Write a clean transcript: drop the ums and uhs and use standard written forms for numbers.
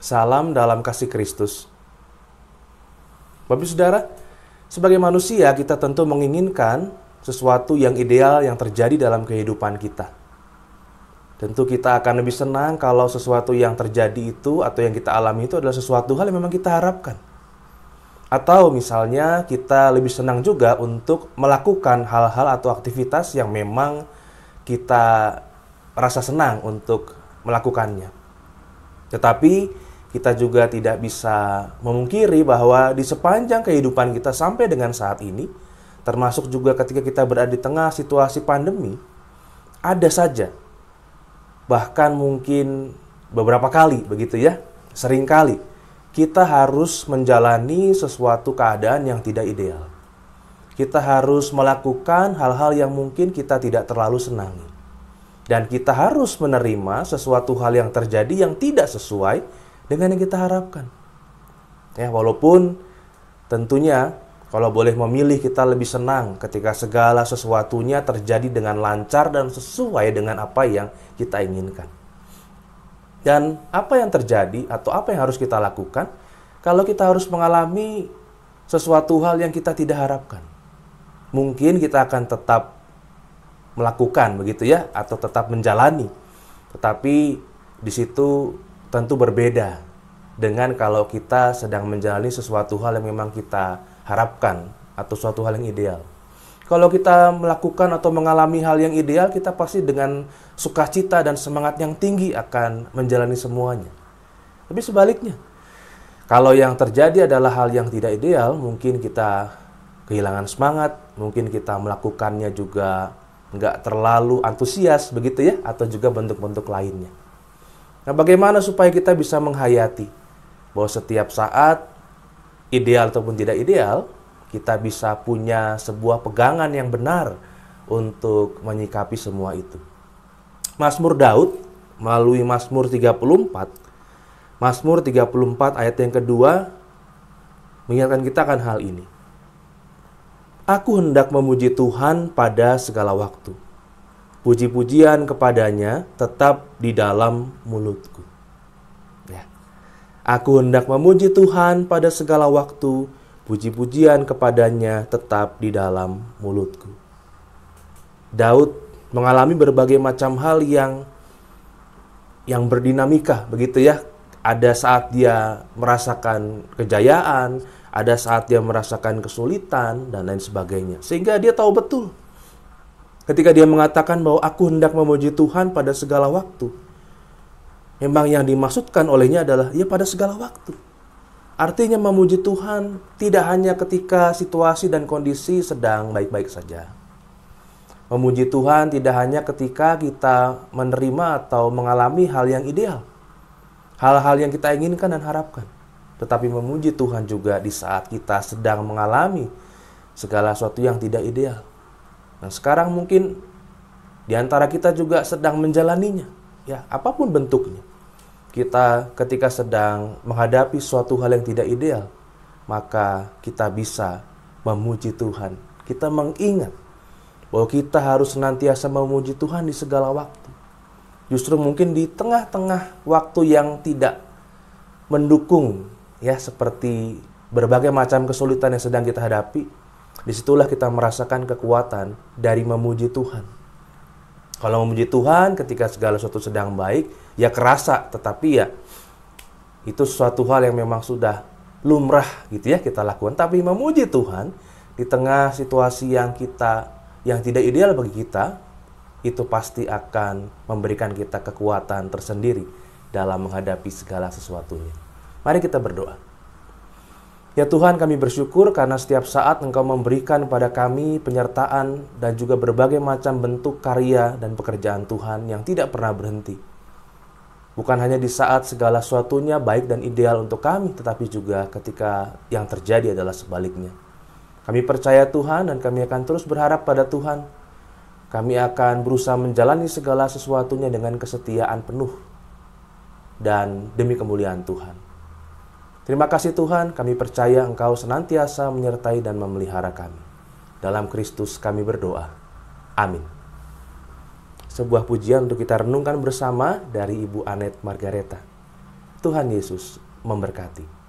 Salam dalam kasih Kristus. Bapak Saudara, sebagai manusia kita tentu menginginkan sesuatu yang ideal yang terjadi dalam kehidupan kita. Tentu kita akan lebih senang kalau sesuatu yang terjadi itu atau yang kita alami itu adalah sesuatu hal yang memang kita harapkan. Atau misalnya kita lebih senang juga untuk melakukan hal-hal atau aktivitas yang memang kita rasa senang untuk melakukannya. Tetapi kita juga tidak bisa memungkiri bahwa di sepanjang kehidupan kita sampai dengan saat ini, termasuk juga ketika kita berada di tengah situasi pandemi, ada saja, bahkan mungkin beberapa kali begitu ya, sering kali kita harus menjalani sesuatu keadaan yang tidak ideal. Kita harus melakukan hal-hal yang mungkin kita tidak terlalu senangi. Dan kita harus menerima sesuatu hal yang terjadi yang tidak sesuai dengan yang kita harapkan. Ya, walaupun tentunya kalau boleh memilih kita lebih senang ketika segala sesuatunya terjadi dengan lancar dan sesuai dengan apa yang kita inginkan. Dan apa yang terjadi atau apa yang harus kita lakukan kalau kita harus mengalami sesuatu hal yang kita tidak harapkan? Mungkin kita akan tetap melakukan begitu ya, atau tetap menjalani. Tetapi di situ tentu berbeda dengan kalau kita sedang menjalani sesuatu hal yang memang kita harapkan atau suatu hal yang ideal. Kalau kita melakukan atau mengalami hal yang ideal, kita pasti dengan sukacita dan semangat yang tinggi akan menjalani semuanya. Tapi sebaliknya, kalau yang terjadi adalah hal yang tidak ideal, mungkin kita kehilangan semangat, mungkin kita melakukannya juga nggak terlalu antusias begitu ya, atau juga bentuk-bentuk lainnya. Nah, bagaimana supaya kita bisa menghayati bahwa setiap saat, ideal ataupun tidak ideal, kita bisa punya sebuah pegangan yang benar untuk menyikapi semua itu. Mazmur Daud melalui Mazmur 34, Mazmur 34 ayat yang kedua mengingatkan kita akan hal ini. Aku hendak memuji Tuhan pada segala waktu. Puji-pujian kepadanya tetap di dalam mulutku. Ya. Aku hendak memuji Tuhan pada segala waktu. Puji-pujian kepadanya tetap di dalam mulutku. Daud mengalami berbagai macam hal yang berdinamika begitu ya. Ada saat dia merasakan kejayaan, ada saat dia merasakan kesulitan dan lain sebagainya. Sehingga dia tahu betul ketika dia mengatakan bahwa aku hendak memuji Tuhan pada segala waktu. Memang yang dimaksudkan olehnya adalah ya pada segala waktu. Artinya memuji Tuhan tidak hanya ketika situasi dan kondisi sedang baik-baik saja. Memuji Tuhan tidak hanya ketika kita menerima atau mengalami hal yang ideal. Hal-hal yang kita inginkan dan harapkan. Tetapi memuji Tuhan juga di saat kita sedang mengalami segala sesuatu yang tidak ideal. Nah, sekarang mungkin di antara kita juga sedang menjalaninya. Ya, apapun bentuknya. Kita ketika sedang menghadapi suatu hal yang tidak ideal, maka kita bisa memuji Tuhan. Kita mengingat bahwa kita harus senantiasa memuji Tuhan di segala waktu. Justru mungkin di tengah-tengah waktu yang tidak mendukung, ya seperti berbagai macam kesulitan yang sedang kita hadapi, disitulah kita merasakan kekuatan dari memuji Tuhan. Kalau memuji Tuhan ketika segala sesuatu sedang baik, ya kerasa, tetapi ya itu suatu hal yang memang sudah lumrah gitu ya kita lakukan. Tapi memuji Tuhan di tengah situasi yang tidak ideal bagi kita, itu pasti akan memberikan kita kekuatan tersendiri dalam menghadapi segala sesuatunya. Mari kita berdoa. Ya Tuhan, kami bersyukur karena setiap saat Engkau memberikan pada kami penyertaan dan juga berbagai macam bentuk karya dan pekerjaan Tuhan yang tidak pernah berhenti. Bukan hanya di saat segala sesuatunya baik dan ideal untuk kami, tetapi juga ketika yang terjadi adalah sebaliknya. Kami percaya Tuhan dan kami akan terus berharap pada Tuhan. Kami akan berusaha menjalani segala sesuatunya dengan kesetiaan penuh dan demi kemuliaan Tuhan. Terima kasih Tuhan, kami percaya Engkau senantiasa menyertai dan memelihara kami. Dalam Kristus kami berdoa. Amin. Sebuah pujian untuk kita renungkan bersama dari Ibu Anet Margareta. Tuhan Yesus memberkati.